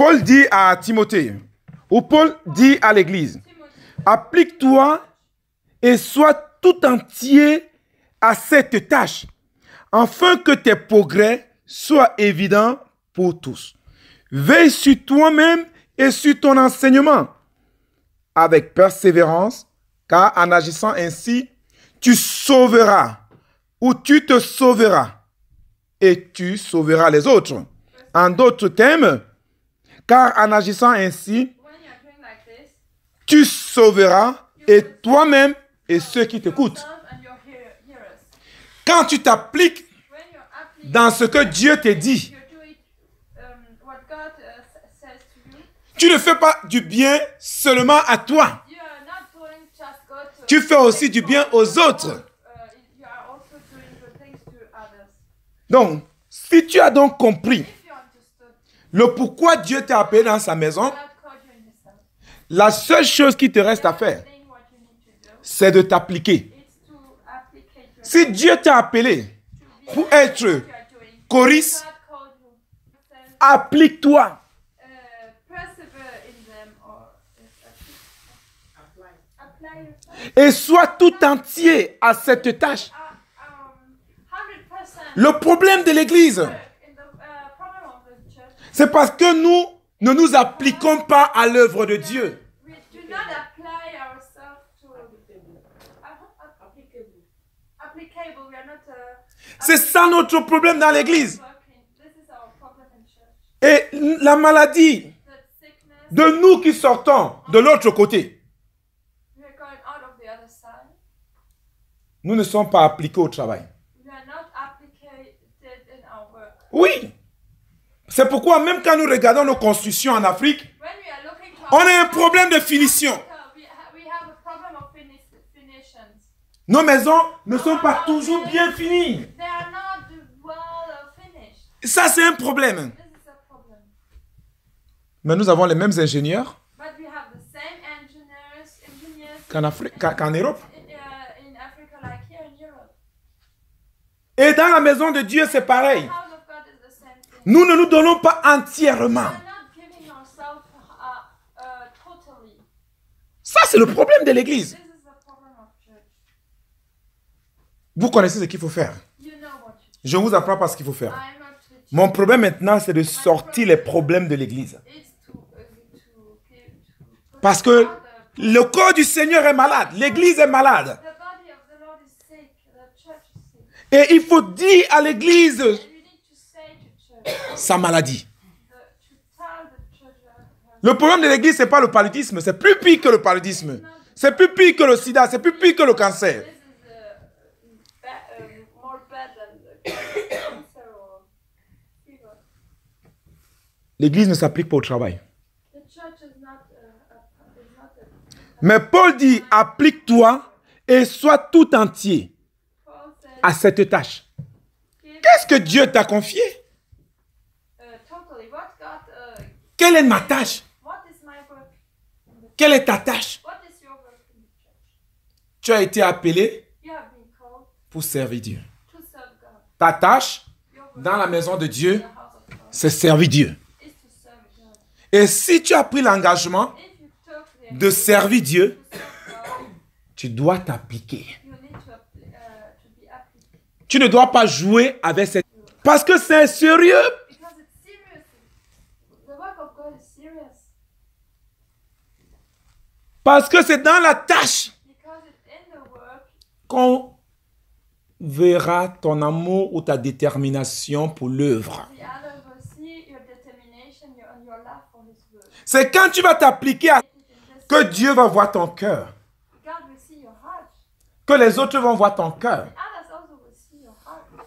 Paul dit à Timothée, ou Paul dit à l'Église, applique-toi et sois tout entier à cette tâche, afin que tes progrès soient évidents pour tous. Veille sur toi-même et sur ton enseignement, avec persévérance, car en agissant ainsi, tu sauveras ou tu te sauveras et tu sauveras les autres. En d'autres termes, car en agissant ainsi, tu sauveras et toi-même et ceux qui t'écoutent. Quand tu t'appliques dans ce que Dieu te dit, tu ne fais pas du bien seulement à toi. Tu fais aussi du bien aux autres. Donc, si tu as donc compris le pourquoi Dieu t'a appelé dans sa maison, la seule chose qui te reste à faire, c'est de t'appliquer. Si Dieu t'a appelé pour être choriste, applique-toi. Et sois tout entier à cette tâche. Le problème de l'Église, c'est parce que nous ne nous appliquons pas à l'œuvre de Dieu. C'est ça notre problème dans l'Église. Et la maladie de nous qui sortons de l'autre côté, nous ne sommes pas appliqués au travail. Oui. C'est pourquoi même quand nous regardons nos constructions en Afrique, on a un problème de finition. Nos maisons ne sont pas toujours bien finies. Ça, c'est un problème. Mais nous avons les mêmes ingénieurs qu'en Europe. Et dans la maison de Dieu, c'est pareil. Nous ne nous donnons pas entièrement. Ça, c'est le problème de l'Église. Vous connaissez ce qu'il faut faire. Je vous apprends pas ce qu'il faut faire. Mon problème maintenant, c'est de sortir les problèmes de l'Église. Parce que le corps du Seigneur est malade. L'Église est malade. Et il faut dire à l'Église sa maladie. Le problème de l'Église, ce n'est pas le paludisme. C'est plus pire que le paludisme. C'est plus pire que le sida. C'est plus pire que le cancer. L'Église ne s'applique pas au travail. Mais Paul dit, applique-toi et sois tout entier à cette tâche. Qu'est-ce que Dieu t'a confié? Quelle est ma tâche? Quelle est ta tâche? Tu as été appelé pour servir Dieu. Ta tâche dans la maison de Dieu, c'est servir Dieu. Et si tu as pris l'engagement de servir Dieu, tu dois t'appliquer. Tu ne dois pas jouer avec cette... Parce que c'est sérieux. Parce que c'est dans la tâche qu'on verra ton amour ou ta détermination pour l'œuvre. C'est quand tu vas t'appliquer à... que Dieu va voir ton cœur. Que les autres vont voir ton cœur.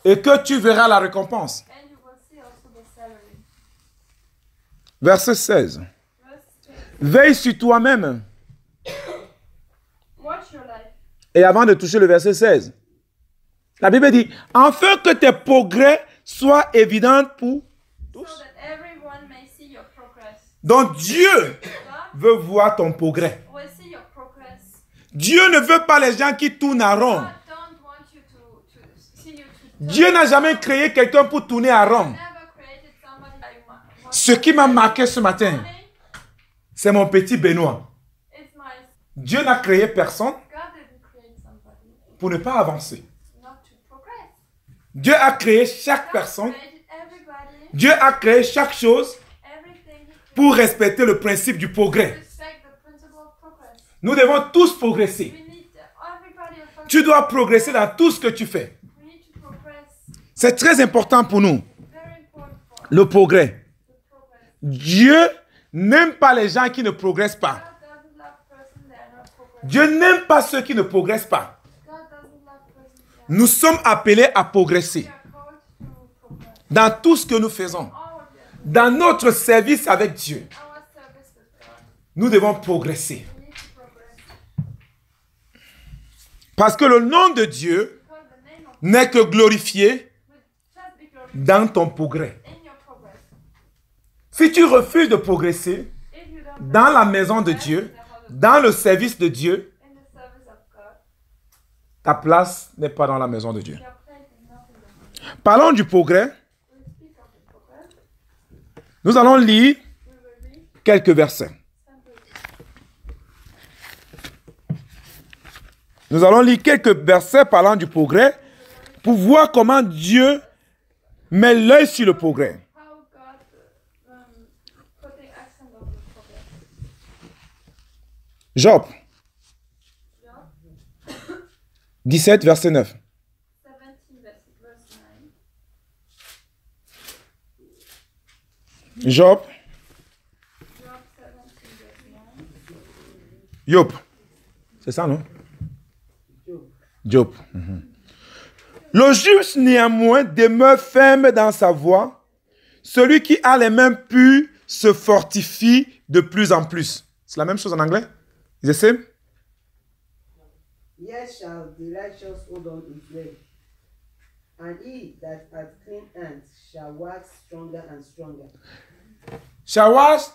Et que tu verras la récompense. Verset 16. Veille sur toi-même. Et avant de toucher le verset 16, la Bible dit, afin que tes progrès soient évidents pour tous. Donc Dieu veut voir ton progrès. Dieu ne veut pas les gens qui tournent à rond. Dieu n'a jamais créé quelqu'un pour tourner à rond. Ce qui m'a marqué ce matin, c'est mon petit Benoît. Dieu n'a créé personne pour ne pas avancer. Dieu a créé chaque personne. Dieu a créé chaque chose pour respecter le principe du progrès. Nous devons tous progresser. Tu dois progresser dans tout ce que tu fais. C'est très important pour nous. Le progrès. Dieu n'aime pas les gens qui ne progressent pas. Dieu n'aime pas ceux qui ne progressent pas. Nous sommes appelés à progresser dans tout ce que nous faisons. Dans notre service avec Dieu, nous devons progresser. Parce que le nom de Dieu n'est que glorifié dans ton progrès. Si tu refuses de progresser dans la maison de Dieu, dans le service de Dieu, ta place n'est pas dans la maison de Dieu. Parlons du progrès. Nous allons lire quelques versets. Nous allons lire quelques versets parlant du progrès pour voir comment Dieu met l'œil sur le progrès. Job 17, verset 9. Job. Job. C'est ça, non? Job. Le juste néanmoins demeure ferme dans sa voie. Celui qui a les mains pures se fortifie de plus en plus. C'est la même chose en anglais? Is it the same? Yes, shall the righteous hold on his way, and he that hath clean hands shall wax stronger and stronger. Shall wax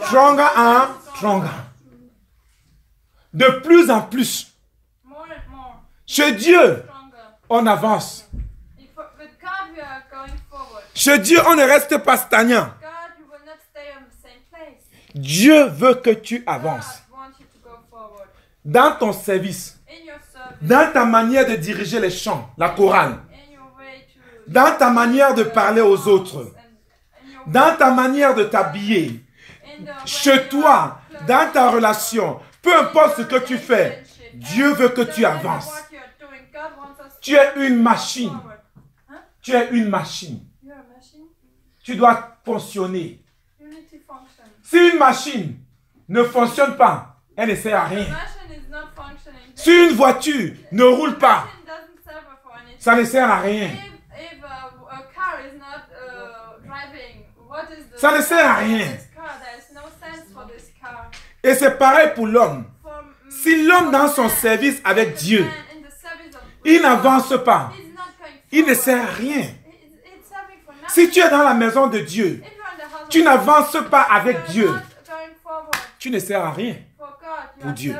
stronger and stronger. De plus en plus. Chez Dieu, on avance. Chez Dieu, on ne reste pas stagnant. Dieu veut que tu avances. Dans ton service, dans ta manière de diriger les chants, la chorale, dans ta manière de parler aux autres, dans ta manière de t'habiller, chez toi, dans ta relation, peu importe ce que tu fais, Dieu veut que tu avances. Tu es une machine. Tu es une machine. Tu dois fonctionner. Si une machine ne fonctionne pas, elle ne sert à rien. Si une voiture ne roule pas, ça ne sert à rien. Ça ne sert à rien. Et c'est pareil pour l'homme. Si l'homme dans son service avec Dieu, il n'avance pas, il ne sert à rien. Si tu es dans la maison de Dieu, tu n'avances pas avec Dieu, tu ne sers à rien pour Dieu.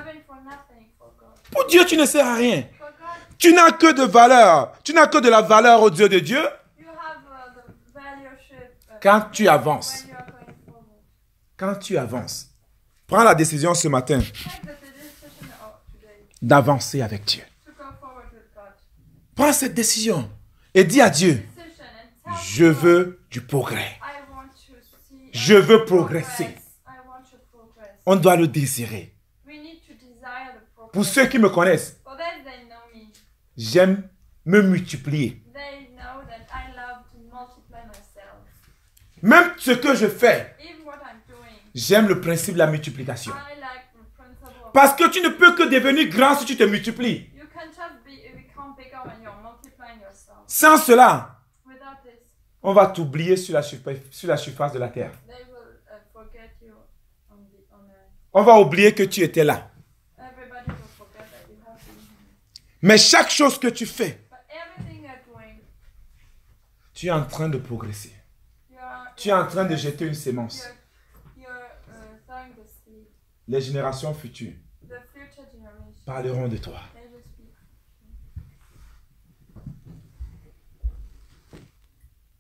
Pour Dieu, tu ne sers à rien. Tu n'as que de valeur. Tu n'as que de la valeur au Dieu de Dieu quand tu avances. Quand tu avances. Prends la décision ce matin d'avancer avec Dieu. Prends cette décision et dis à Dieu, je veux du progrès. Je veux progresser. On doit le désirer. Pour ceux qui me connaissent, j'aime me multiplier. Même ce que je fais, j'aime le principe de la multiplication. Parce que tu ne peux que devenir grand si tu te multiplies. Sans cela, on va t'oublier sur la surface de la terre. On va oublier que tu étais là. Mais chaque chose que tu fais, tu es en train de progresser. Tu es en train de jeter une sémence. Les générations futures parleront de toi.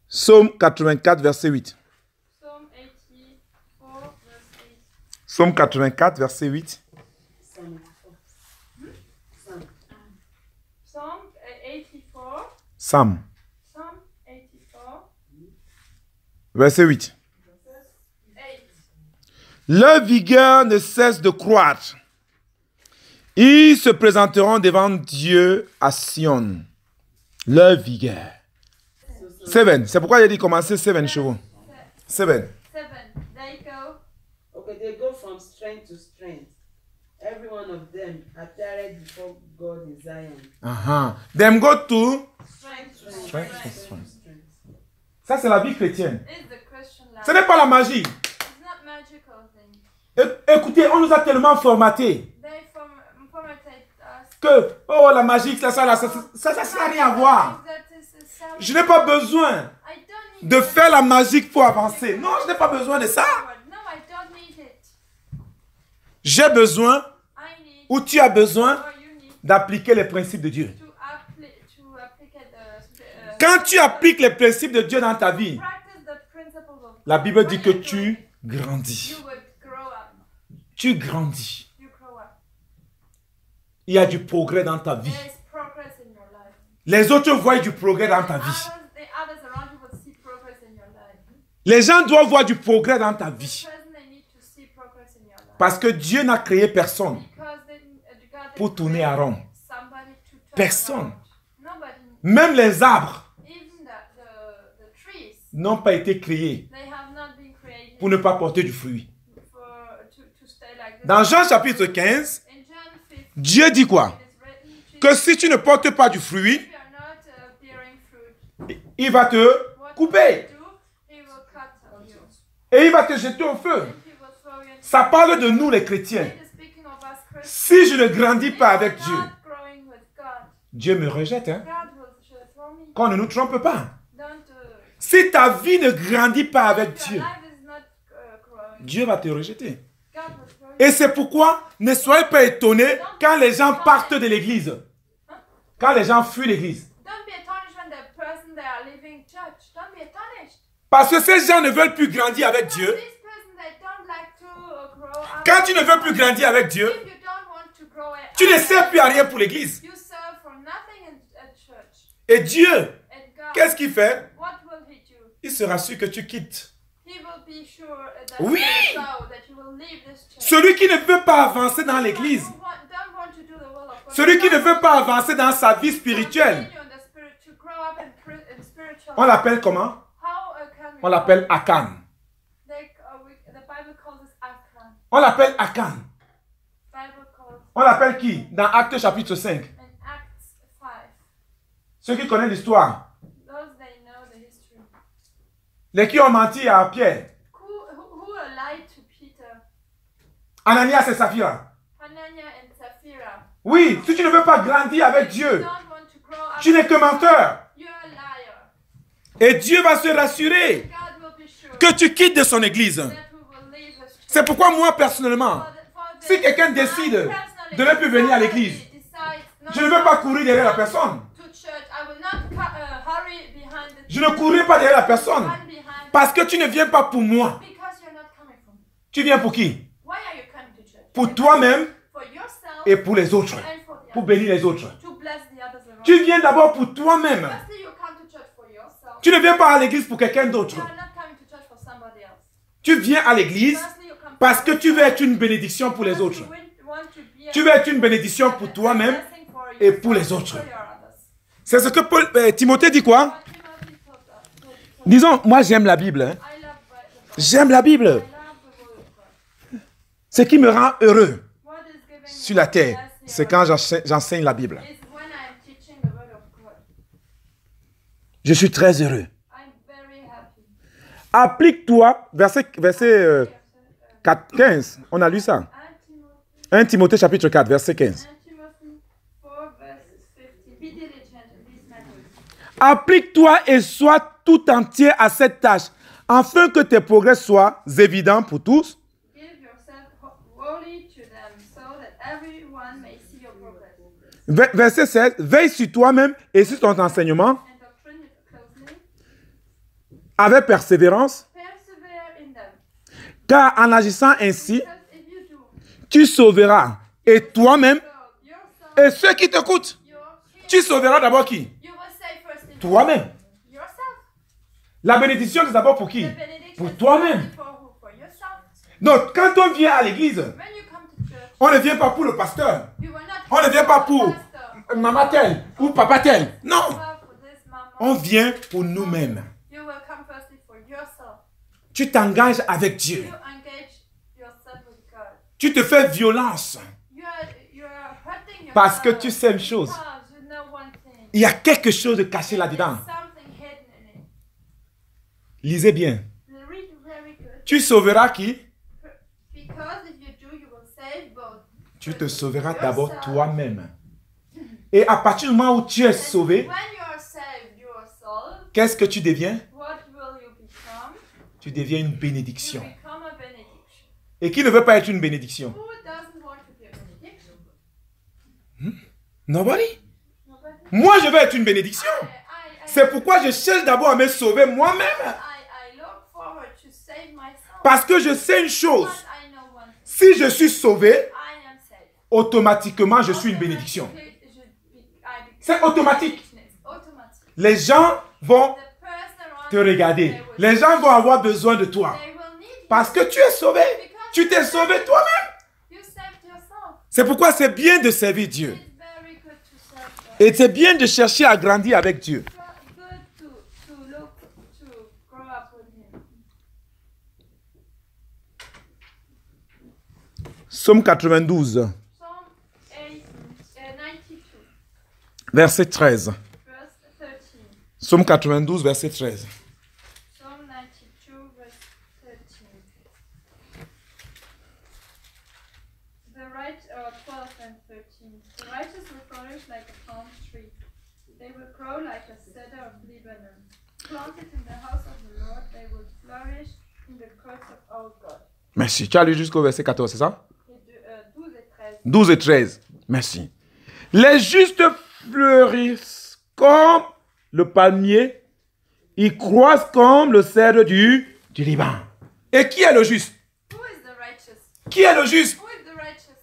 Psaume 84, verset 8. Psaume 84, verset 8. Psalm 84. Psalm 84. Psalm, Psalm 84. verset 8. 8. Leur vigueur ne cesse de croître. Ils se présenteront devant Dieu à Sion. Leur vigueur. 7. C'est pourquoi il a dit commencer 7 chevaux. 7. 7. They go. Okay, they go from strength to strength. Every one of them appeared before God in Zion. Them go to. Strength. Strength. Ça, c'est la vie chrétienne. Is the Christian life. Ce n'est pas la magie. It's not magical thing. Écoutez, on nous a tellement formatés They formated us. que, oh, la magie, ça n'a rien à voir. Je n'ai pas besoin de faire la magie pour avancer. Non, je n'ai pas besoin de ça. No, I don't need it. J'ai besoin, I need ou tu as besoin, or you need d'appliquer les principes de Dieu. to apply the Quand tu appliques les principes de Dieu dans ta vie, practice the principles of la Bible dit que When you do tu it, grandis. you would grow up. Tu grandis. You grow up. Il y a du progrès dans ta vie. There is progress in your life. Les autres voient du progrès dans ta vie. The others around you will see progress in your life. Les gens doivent voir du progrès dans ta The vie. person they need to see progress in your life. Parce que Dieu n'a créé personne Because God pour didn't tourner à create rond. somebody to turn Personne. around. Nobody. Même les arbres Even the trees, n'ont pas été créés they have not been created pour ne pas porter du fruit. to stay like this. Dans Jean chapitre 15, In John 15, Dieu dit quoi? it is written, Que si tu ne portes pas du fruit, if you are not bearing fruit, il va te what couper will he do? He will cut you. et il va te jeter au feu. And he will throw you into Ça parle de nous les chrétiens. It is speaking of us Christians. Si je ne grandis If pas you avec are Dieu, not growing with God, Dieu me rejette. Hein? God will throw me. Qu'on ne nous trompe pas. Don't Si ta vie ne grandit pas avec your Dieu, life is not growing. Dieu va te rejeter. God will throw you. Et c'est pourquoi ne soyez pas étonnés quand les gens partent de l'église. Quand les gens fuient l'église. Don't be astonished when the person they are leaving church. Don't be astonished. Parce que ces gens ne veulent plus grandir avec Dieu. This person they don't like to grow up. Quand tu ne veux plus grandir avec Dieu, If you don't want to grow up, tu ne sers plus à rien pour l'église. you serve for nothing at church. Et Dieu, And God, qu'est-ce qu'il fait? what will he do? Il sera sûr que tu quittes. He will be sure that Oui. you will go, that you will leave this church. Celui qui ne veut pas avancer dans l'église, Don't want to do the will of God. celui qui ne veut pas avancer dans sa vie spirituelle, Continue in the spirit, to grow up in spiritual on l'appelle comment? How can we On l'appelle Akan. the Bible calls us Akhan. On l'appelle Akan. Bible calls On l'appelle qui? Dans Actes chapitre 5. in Acts 5. Ceux qui connaissent l'histoire. Those they know the history. Les qui ont menti à Pierre. Who lied to Peter? Ananias et Saphira. Hananiah and Sapphira. Oui, si tu ne veux pas grandir avec You Dieu, don't want to grow up. tu n'es que menteur. You're a liar. Et Dieu va se rassurer God will be sure que tu quittes de son église. that we will leave this church. C'est pourquoi moi, personnellement, For the- si quelqu'un décide de ne plus venir à l'église, je ne veux pas courir derrière la personne. To church. I will not hurry behind the Je ne courrai pas derrière la personne. run behind Parce que tu ne viens pas pour moi. because you're not coming from. Tu viens pour qui? Why are you coming to church? Pour toi-même For yourself et pour les autres. and for the Pour others. bénir les autres. To bless the others around. Tu viens d'abord pour toi-même. Firstly, you come to church for yourself. Tu ne viens pas à l'église pour quelqu'un d'autre. You are not coming to church for somebody else. Tu viens à l'église Firstly, you come parce que tu veux être une bénédiction pour les autres. Tu veux être une bénédiction pour toi-même et pour les autres. C'est ce que Timothée dit quoi? Disons, moi j'aime la Bible. Hein. J'aime la Bible. Ce qui me rend heureux sur la terre, c'est quand j'enseigne la Bible. Je suis très heureux. Applique-toi, verset 15, on a lu ça. 1 Timothée chapitre 4, verset 15. Applique-toi et sois tout entier à cette tâche, afin que tes progrès soient évidents pour tous. Verset 16, veille sur toi-même et sur ton enseignement avec persévérance, car en agissant ainsi, tu sauveras et toi-même yourself, et ceux qui t'écoutent. your kids. Tu sauveras d'abord qui? You will save first in Toi-même. yourself. La bénédiction, c'est d'abord pour qui? The benediction Pour is toi-même. only for who? For yourself. Donc, quand on vient à l'église, When you come to church, on ne vient pas pour le pasteur. you will not On ne vient pas pour pastor, maman telle ou papa tel. Non. or for this mama. On vient pour nous-mêmes. You will come firstly for yourself. Tu t'engages avec Dieu. You engage yourself with God. Tu te fais violence You are hurting yourself. parce que tu sais une chose. Because you know one thing. Il y a quelque chose de caché là-dedans. There's something hidden in it. Lisez bien. Read very good. Tu sauveras qui? Because if you do, you will save both. Tu te sauveras d'abord toi-même. Et à partir du moment où tu es sauvé, When you are saved, you are soul. qu'est-ce que tu deviens? What will you become? Tu deviens une You bénédiction. become a benediction. Et qui ne veut pas être une bénédiction? Who doesn't want to be a benediction? Nobody. Nobody? Moi, je veux être une bénédiction. C'est pourquoi je cherche d'abord à me sauver moi-même. I look forward to save myself. Parce que je sais une chose. But I know one thing. Si je suis sauvé, I am saved. automatiquement, je suis une bénédiction. C'est automatique. Automatic. Les gens vont The person around te regarder. they will- Les gens vont avoir besoin de toi. they will need you. Parce que tu es sauvé. Tu t'es sauvé toi-même. You saved yourself. C'est pourquoi c'est bien de servir Dieu. It's very good to serve God. Et c'est bien de chercher à grandir avec Dieu. Good to look to grow up with Him. Psaume 92, Psalm 92, verset 13. verse 13. Psaume 92, verset 13. Psalm 92, verse 13. The right, 12 and 13. The righteous will flourish like a palm tree. They will grow like a cedar of Lebanon. Planted in the house of the Lord, they will flourish in the courts of our God. Merci. Tu as lu jusqu'au verset 14, c'est ça? Et 12 et 13. 12 et 13. Merci. Les justes fleurissent comme le palmier. Ils croissent comme le cèdre du Liban. Et qui est le juste? Who is the righteous? Qui est le juste? Who is the righteous?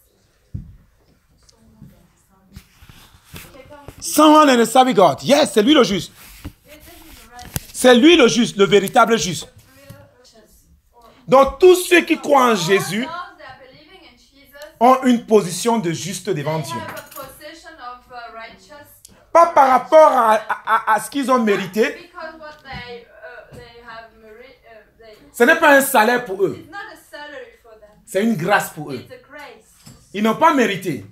Someone in the savvy God. Yes, c'est lui le juste. This is the righteous. C'est lui le juste, le véritable juste. Real righteous. Or Donc tous ceux qui croient en Jésus all those that are believing in Jesus, ont une position de juste devant they Dieu. have a position of righteous. Pas par rapport à ce qu'ils ont mérité. Because what they have Ce n'est pas un salaire pour eux. it's not a salary for them. C'est une grâce pour eux. It's a grace. Ils n'ont pas mérité.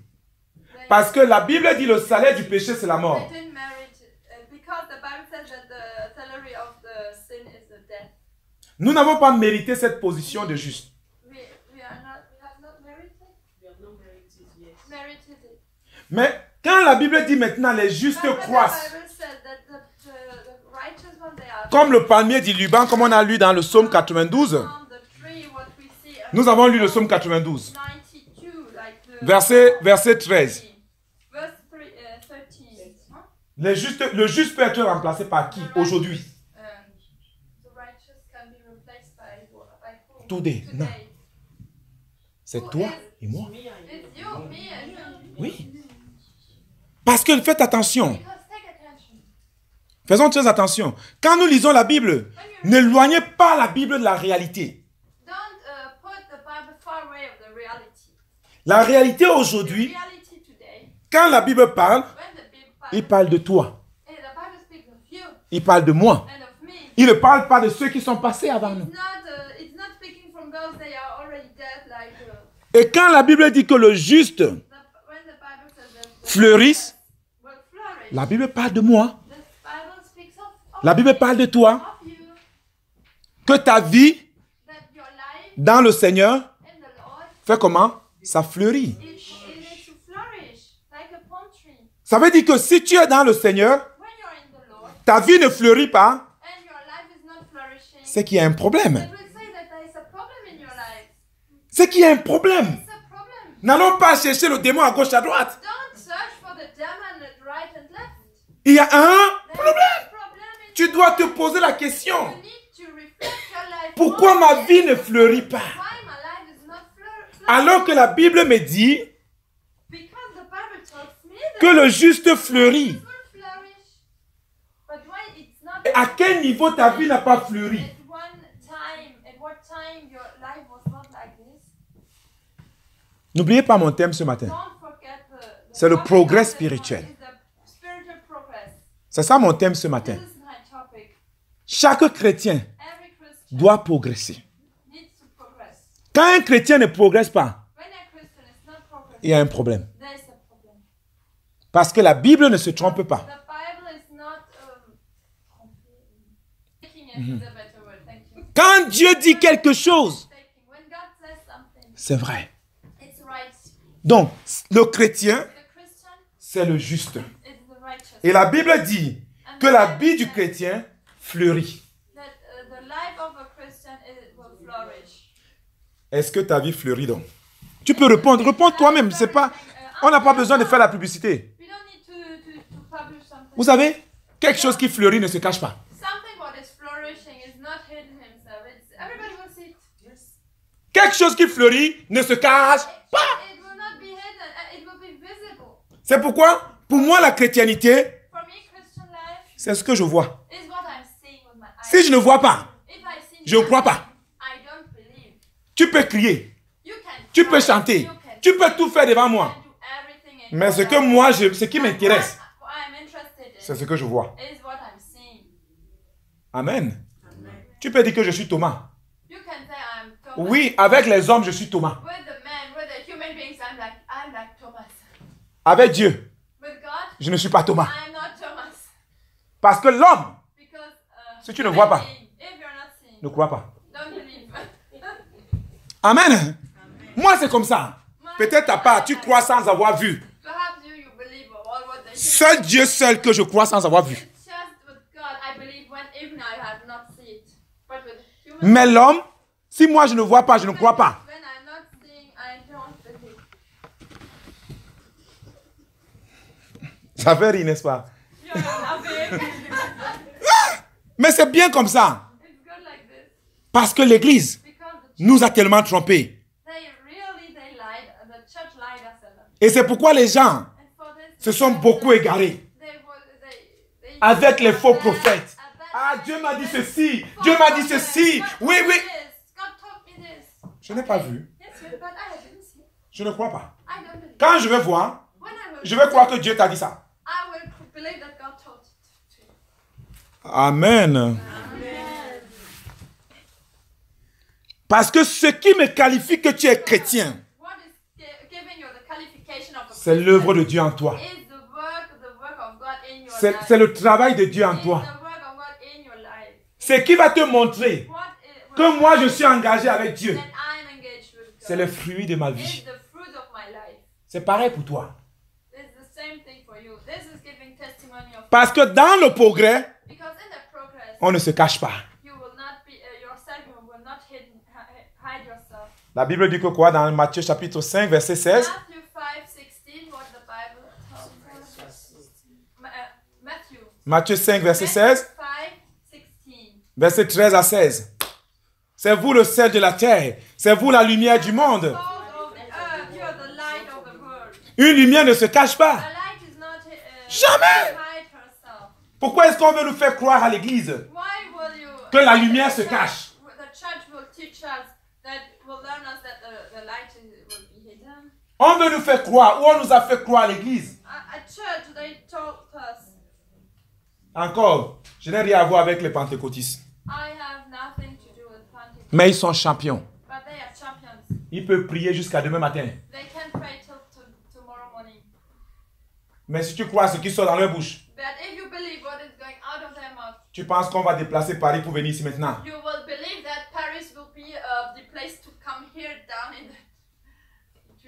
Parce que la Bible dit le salaire du péché, c'est la They mort. didn't merit it, because the Bible says that the salary of the sin is the death. Nous n'avons pas mérité cette position de juste. We have not merited it. Mais quand la Bible dit maintenant les justes But the croissent, Bible says that the righteous ones, they are comme le palmier du Liban, comme on a lu dans le psaume 92, on the tree, what we see. nous avons lu le psaume 92, 92, like the verset 13. Verse 13. Huh? Le juste peut être remplacé par qui aujourd'hui? The righteous can be replaced by who? Today. Non. C'est Who toi is- et moi. It's you, me, and you. Oui. Parce que faites attention. Because take attention. Faisons très attention. Quand nous lisons la Bible, n'éloignez pas la Bible de la réalité. Don't put the Bible far away of the reality. La réalité The aujourd'hui, reality today, quand la Bible parle, when the Bible, il parle de toi. the Bible speaks of you Il parle de moi. and of me. Il ne parle pas de ceux qui sont passés avant nous. It's not speaking from those that are already dead, like Et quand la Bible dit que le juste when the Bible says that the fleurisse, will flourish. la Bible parle de moi. The Bible speaks of La Bible parle de toi. of you, Que ta vie that your life dans le Seigneur in the Lord, fait comment? Ça fleurit. it needs to flourish like a palm tree. Ça veut dire que si tu es dans le Seigneur, When you're in the Lord ta vie ne fleurit pas, and your life is not flourishing, c'est qu'il y a un problème. it will say that there is a problem in your life. C'est qu'il y a un problème. It's a problem. N'allons pas chercher le démon à gauche, à droite. Don't search for the demon at right and left. Il y a un There problème. is a problem in Tu your dois te life. poser la question. You need to reflect your life. Pourquoi ma honestly. vie ne fleurit pas? Why my life is not Alors que la Bible me dit because the Bible tells me que that le juste fleurit. it will flourish. But why it's not À quel niveau ta vie n'a pas fleuri? at what time your life was not like this? N'oubliez pas mon thème ce matin. Don't forget C'est le topic progrès of this spirituel. one is the spiritual progress. C'est ça mon thème ce matin. This is my topic. Chaque chrétien Every Christian doit progresser. needs to progress. Quand un chrétien ne progresse pas, When a Christian is not progressing, il y a un problème. there is a problem. Parce que la Bible ne se trompe pas. The Bible is not making it is a better word. Thank you. Quand Dieu dit quelque chose, When God says something, c'est vrai. it's right. Donc, le chrétien, The Christian c'est le juste. is the righteous. Et la Bible dit que la vie du chrétien fleurit. That the life of a Christian will flourish. Est-ce que ta vie fleurit donc? Tu peux répondre. Réponds toi-même. C'est pas, on n'a pas besoin de faire la publicité. We don't need to publish something. Vous savez, quelque chose qui fleurit ne se cache pas. Something what is flourishing is not hidden himself. It's everybody will see it. Yes. Quelque chose qui fleurit ne se cache pas. It will not be hidden. It will be visible. C'est pourquoi, pour moi, la chrétienté, For me, Christian life c'est ce que je vois. is what I'm seeing with my eyes. Si je ne vois pas, If I see je ne crois pas. I don't believe. Tu peux crier, You can. tu peux cry, chanter, you can tu peux sing, tout faire devant you moi. can do everything in Mais your ce que life. moi, ce qui m'intéresse, What I'm interested in c'est ce que je vois. is what I'm seeing. Amen. Tu peux dire que je suis Thomas. You can say I'm Thomas. Oui, avec les hommes, je suis Thomas. With the men, with the human beings, I'm like Thomas. Avec Dieu, With God, je ne suis pas Thomas. I'm not Thomas. Parce que l'homme Because Si tu ne human vois pas. being, if you're not seeing, ne croit pas. don't believe. Amen. Moi, c'est comme ça. Peut-être à part, tu crois sans avoir vu. Perhaps you believe all what they say. Seul Dieu seul que je crois sans avoir vu. It's just with God, I believe when even I have not seen it. But with human Mais l'homme, si moi je ne vois pas, je ne crois pas. when I'm not seeing, I don't believe. Ça fait rire, n'est-ce pas? You're laughing. Mais c'est bien comme ça. It's good like this. Parce que l'Église Because the nous a tellement trompés. they lied, the church lied us a lot. Et c'est pourquoi les gens And for this, se sont beaucoup égarés they avec les faux prophètes. a bad Ah, Dieu m'a dit ceci. Dieu m'a dit ceci. Oui, oui. God taught me this. Je n'ai pas vu. Yes, but I didn't see. Je ne crois pas. I don't believe. Quand je vais voir, When I will je vais croire que Dieu t'a dit ça. I will believe that God taught it to you. Amen. Parce que ce qui me qualifie que tu es chrétien, What is giving you the qualification of a c'est Christian l'œuvre de Dieu en toi. is the work of God in your C'est life. le travail de Dieu en Is toi. the work of God in your life. C'est qui va te montrer What que moi je suis engagé avec Dieu. that I'm engaged with God C'est le fruit de ma is vie. the fruit of my life. C'est pareil pour toi. It's the same thing for you. This is giving testimony of Parce que dans le progrès, because in the progress on ne se cache pas. you will not be yourself. You will not hide yourself. La Bible dit que quoi dans Matthieu chapitre 5, verset 16? Matthew 5:16. What the Bible tells us. Matthew. Matthieu 5, verset 16, 5:16. verset 13 à 16. C'est vous le sel de la terre. C'est vous la lumière du monde. Salt of the earth. You are the light of the world. Une lumière ne se cache A pas. light is not Jamais. hide herself. Pourquoi est-ce qu'on veut nous faire croire à l'église Why will you que la lumière se cache? The church will teach us that will learn us that the light will be hidden. On veut nous faire croire, ou on nous a fait croire à l'église. At church they told us Encore, je n'ai rien à voir avec les pentecôtistes. I have nothing to do with planting, Mais ils sont champions. but they are champions. Ils peuvent prier jusqu'à demain matin. They can pray till tomorrow morning. Mais si tu crois à ce qui sort dans leur bouche, But if you believe what is going out of their mouth, tu penses qu'on va déplacer Paris pour venir ici maintenant. you will believe that Paris will be the place to come here down in the.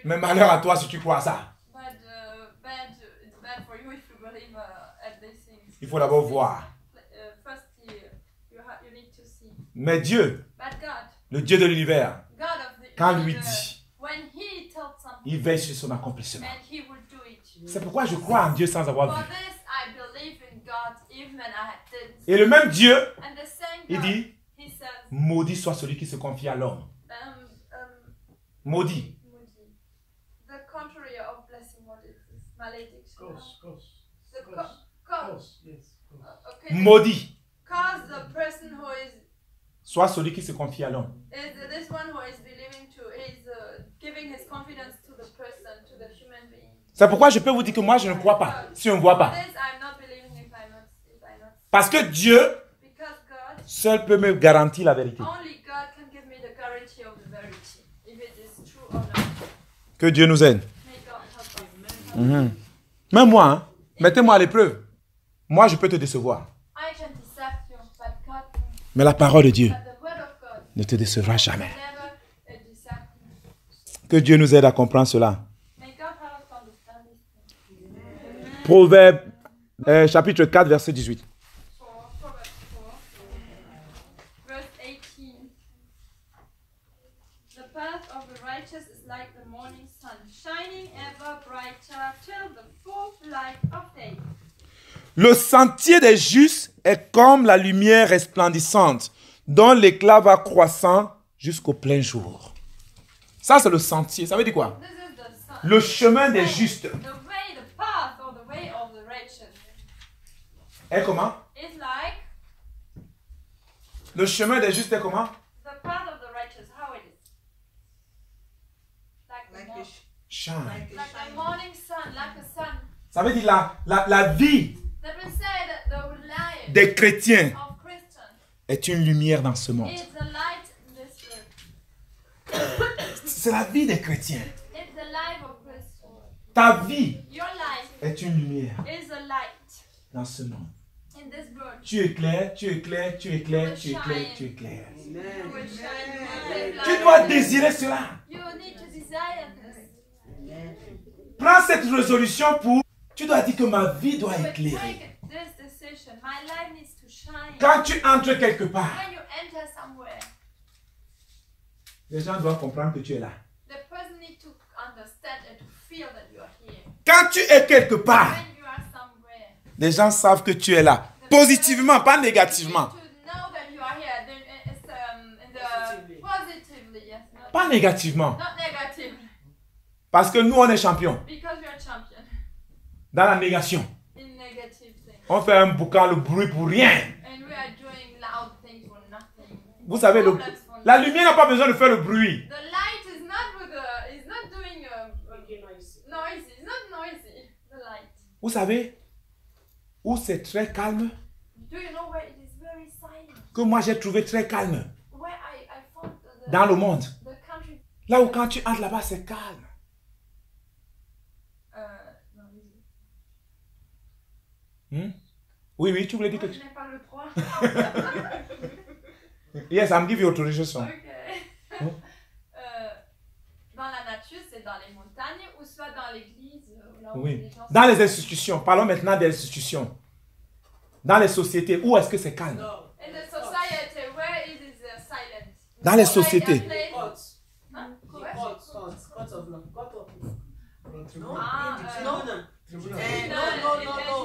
Mais malheur à toi si tu crois à ça. But it's bad for you if you believe at these things. Il faut d'abord voir. First, you need to see. Mais Dieu, But God, le Dieu de l'univers, God of the quand lui universe, dit, when He tells something, il veille sur son accomplissement. and He will do it. C'est pourquoi je crois en Dieu sans avoir For vu. this, I believe in God even when I didn't. Et le même Dieu, And the same il God, dit, He says, maudit soit celui qui se confie à l'homme. Maudit. Malediction. The Curse. cause. Yes. Curse. Okay. Maudit. Cause the person who is Soit celui qui se confie à l'homme. this one who is believing to is giving his confidence to the person, to the human being. C'est pourquoi je peux vous dire que moi, je ne crois pas, si on ne voit pas. This I'm not believing if I not. Parce que Dieu Because God, seul peut me garantir la vérité. only God can give me the guarantee of the verity, if it is true or not. Que Dieu nous aide. May God help us. Même moi, hein, mettez-moi à l'épreuve. Moi, je peux te décevoir. I can deceive you, but God, Mais la parole de Dieu but the word of God ne te décevra jamais. never deceive you. Que Dieu nous aide à comprendre cela. May God help us to understand this. Proverbe, chapitre 4, verset 18. Proverbs 4, verse 18. The path of the righteous is like the morning sun, shining ever brighter till the full light of day. Le sentier des justes est comme la lumière resplendissante, dont l'éclat va croissant jusqu'au plein jour. Ça, c'est le sentier. Ça veut dire quoi? This is the sun. Le chemin des justes. The way, the path, or the way of the righteous Est comment? is like Le chemin des justes est comment? the path of the righteous. How it is? Shine. Like the morning sun, like the sun. Ça veut dire la vie That will say that the light des chrétiens of Christians est une lumière dans ce monde. is the light in this earth. C'est la vie des chrétiens. It's the life of Christians. Ta vie Your life est une lumière is a light dans ce monde. in this world. Tu éclaires, tu éclaires, tu éclaires, tu éclaires, tu éclaires. You will shine bright Tu like dois the- désirer cela. You need to desire this. Prends cette résolution pour... Tu dois dire que ma vie doit But éclairer. take this decision. My life needs to shine. Quand tu entres quelque part, When you enter somewhere, les gens doivent comprendre que tu es là. the person needs to understand and to feel that you are here. Quand tu es quelque part, When you are somewhere, les gens savent que tu es là. Positivement, pas négativement. to know that you are here, then it's in the positively, yes, Pas négativement. not negatively, Parce que nous, on est champions. because we are champion Dans la négation. in negative things, On fait un boucan, le bruit pour rien. and we are doing loud things for nothing. Vous savez, Problems for la nothing. lumière n'a pas besoin de faire le bruit. The light is not with the, is not doing noisy. It's not noisy. The light. Vous savez où c'est très calme? Do you know where it is very silent? Que moi, j'ai trouvé très calme Where I found dans le monde. the country. Là où quand tu entres là-bas, c'est calme. Non, easy. Oui, oui, tu voulais dire Moi, que... je n'ai pas le droit. Yes, I'm giving you authorization. Ok. Dans la nature, c'est dans les montagnes ou soit dans l'église. Là où Oui. les gens Dans les institutions, parlons maintenant des institutions. Dans les sociétés, où est-ce que c'est calme? In the society, where it is silent. Dans les Like a sociétés. place- Court. Hein? Court. Quoi? Court of law. Court of law. Tribunal. Ah, Tribunal. Tribunal. No.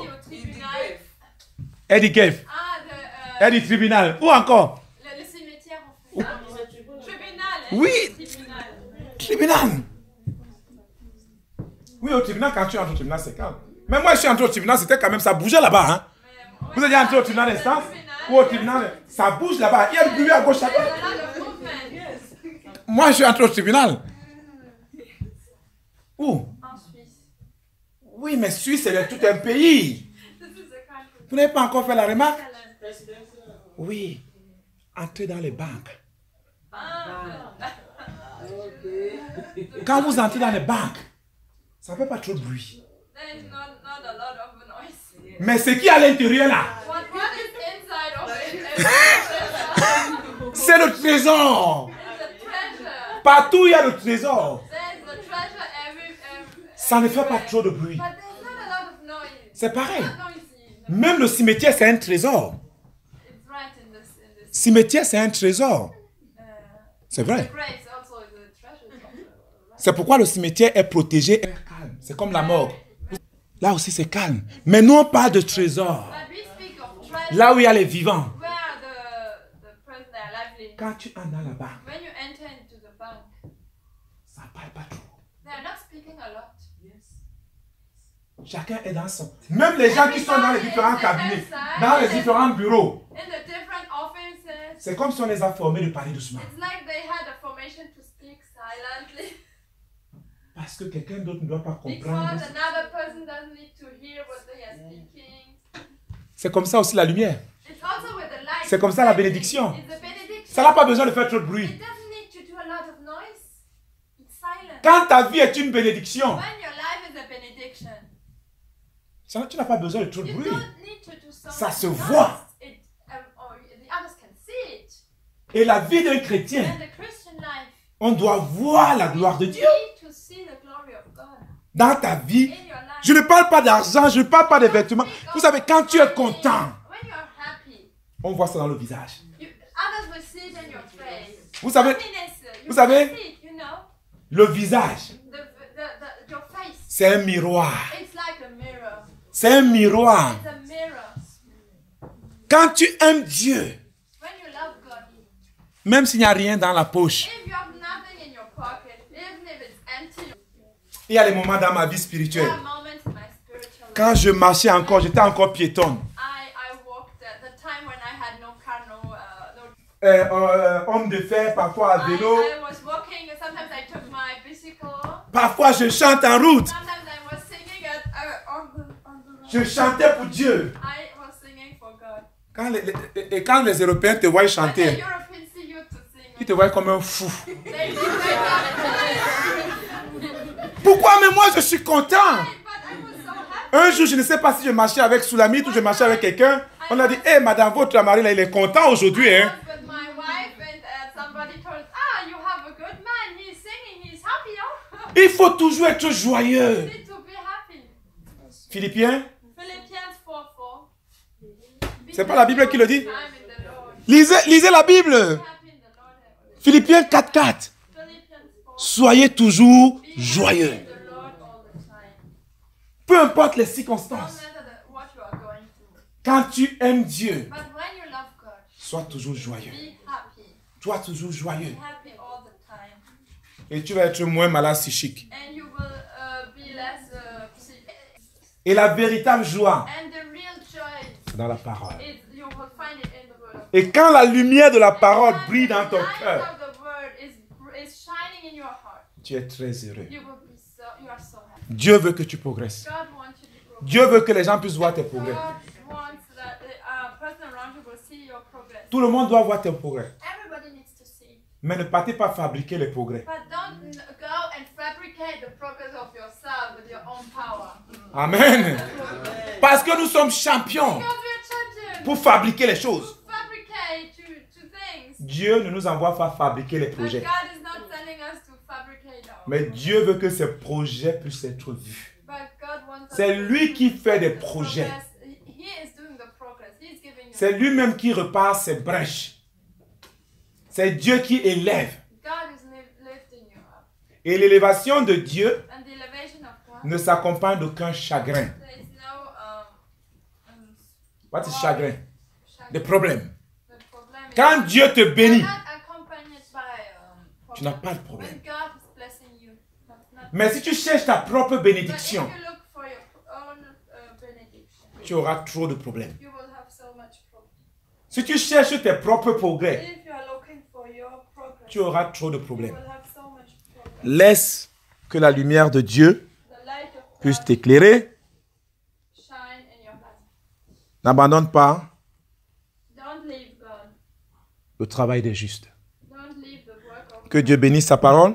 Au tribunal. Eddie Cave. Ah, Eddie Tribunal. Où encore? le cimetière, en fait. Ah, tribunal. Oui. Tribunal. Tribunal. Oui, au tribunal, quand tu entres au tribunal, c'est calme. Mais moi, je suis entré au tribunal, c'était quand même, ça bougeait là-bas. Hein? Vous êtes entré au tribunal d'instance ou au tribunal, ça bouge là-bas. Il y a du bruit à gauche, à droite. Moi, je suis entré au tribunal. Où? En Suisse. Oui, mais Suisse, c'est tout un pays. This is the country. Vous n'avez pas encore fait la remarque? Excellent. Oui. Entrez dans les banques. Quand vous entrez dans les banques, ça ne fait pas trop de bruit. There is not a lot of noise. Mais ce qui est à l'intérieur là, What is inside of it is c'est le trésor. the treasure. Partout, il y a le trésor. There's the treasure every Ça ne fait pas trop de bruit. But there's not a lot of noise. C'est pareil. Not noisy. Même le cimetière, c'est un trésor. It's right in this. Cimetière, c'est un trésor. C'est The vrai. graves also is a treasure. C'est pourquoi le cimetière est protégé. C'est comme la morgue. Là aussi, c'est calme. Mais nous, on parle de trésor. But we speak of treasure. Là où il y a les vivants. Where the person they are living. Quand tu entres dans la banque, When you enter into the bank, ça ne parle pas trop. they are not speaking a lot. Chacun est dans son. Même les gens qui sont dans les différents cabinets, dans les différents bureaux. In the different offices. C'est comme si on les a formés de parler doucement. It's like they had a formation to speak silently. Parce que quelqu'un d'autre ne doit pas comprendre. Because another person doesn't need to hear what they are speaking. C'est comme ça aussi la lumière. It's also with the light. C'est comme ça la bénédiction. It's a benediction. Ça n'a pas besoin de faire trop de bruit. It doesn't need to do a lot of noise. It's silent. Quand ta vie est une bénédiction, When your life is a benediction, tu n'as pas besoin de trop de you bruit. don't need to do so Ça much se noise. voit. Or the others can see it. Et la vie d'un chrétien, And the Christian life, on doit voir la gloire de you Dieu need to see the glory of God dans ta vie. in your life. Je ne parle pas d'argent, je ne parle pas de vêtements. Vous savez, quand tu es content, When you're happy, on voit ça dans le visage. others will see it in your face. Vous savez, Happiness, you vous savez, can see it, you know. le visage, Your face, c'est un miroir. it's like a mirror. C'est un miroir. It's a mirror. Quand tu aimes Dieu, When you love God, même s'il n'y a rien dans la poche, if you have nothing in your pocket, even if it's empty, il y a des moments dans ma vie there spirituelle. are moments in my spiritual life. Quand je marchais encore, j'étais encore piétonne. I walked at the time when I had no car, no Homme de fer, parfois à vélo. I was walking, sometimes I took my bicycle. Parfois je chante en route. Sometimes I was singing on the road. Je chantais pour Dieu. I was singing for God. Quand les Européens te voient When the chanter, Europeans see you to sing, ils te voient comme un fou. they think Pourquoi? Mais moi je suis content. but I was so happy. Un jour, je ne sais pas si je marchais avec Soulamit ou je marchais avec quelqu'un. On a dit, hé madame, votre mari là, il est content aujourd'hui. I Hein? was with my wife and somebody told us, you have a good man, he's singing, he's happy, oh. Il faut toujours être You joyeux. need to be happy. Philippiens, Philippians 4:4. c'est pas la Bible qui le dit. Time in the Lord. Lisez la Bible. Happy in the Lord. Philippiens 4:4. Philippians 4. Soyez toujours Be joyeux. happy in the Lord all the time. Peu importe les No circonstances. matter what you are going through. Quand tu aimes Dieu, But when you love God, sois toujours joyeux. be happy. Sois toujours joyeux. Be happy all the time. Et tu vas être moins malade psychique. And you will be less sick. Et la véritable joie, And the real joy c'est dans la parole. is you will find it in the word of God. Et quand la lumière de la parole brille dans ton The light cœur, of the word is shining in your heart. tu es très heureux. You are so happy. Dieu veut que tu progresses. God wants you to grow. Dieu veut que les gens puissent voir tes God progrès. wants that the person around you will see your progress. Tout le monde doit voir tes progrès. Everybody needs to see. Mais ne partez pas fabriquer les progrès. But don't go and fabricate the progress of yourself with your own power. Amen. Parce que nous sommes champions Because we are champions. pour fabriquer les choses. Fabricate to things. Dieu ne nous envoie pas fabriquer les But projets. God is not sending us to fabricate our Mais Dieu veut que ces projets puissent être vus. But God wants us C'est to lui qui fait des the projets. progress. He is doing the progress. He is giving you. C'est lui-même qui repart ses brèches. C'est Dieu qui élève. God is lifting you up. Et l'élévation de Dieu And the elevation of God. ne s'accompagne d'aucun chagrin. There is no What is chagrin? chagrin. Des problèmes. The problem is Quand Dieu te bénit, you're not accompanied by tu n'as problem. pas de problème. When God is blessing you, that's not. Mais si tu cherches ta propre But if bénédiction, you look for your own benediction, tu auras trop de problèmes. you will have so much problem. Si tu cherches tes propres progrès, If you are looking for your progress, tu auras trop de you problèmes. will have so much problem. Laisse que la lumière de Dieu The light of puisse God t'éclairer. shine in your life. N'abandonne pas Don't leave God. le travail des justes. Don't leave the work of Que Dieu bénisse sa parole.